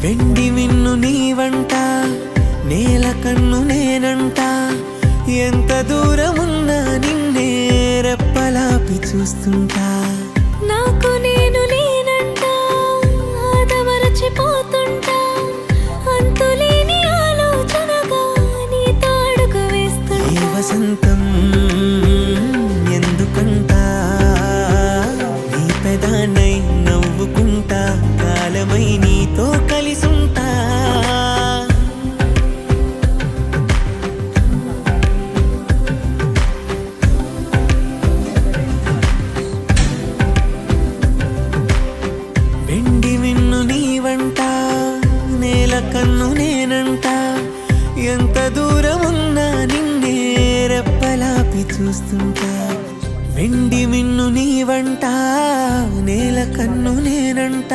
వెండి మిన్ను నీవంట, నేల కన్ను నేనంట, ఎంత దూరమున్నా నిన్నే రెప్పలాపి చూస్తుంటా. నాకు నేను నేనంట, ఆదమరచిపోతుంటా, అంతులేని ఆలోచనగా నీతో అడుగు వేస్తుంటా. ఈ వసంతం ఎందుకంట, నీ పెదానై నవ్వుకుంటా, కాలమై నీతో కలిసుంటా. వెండి మిన్ను నీవంట, నేల కన్ను నేనంట, ఎంత దూరమున్నా నిన్నే రెప్పలాపి చూస్తుంటా. వెండి మిన్ను నీవంట, నేల కన్ను నేనంట.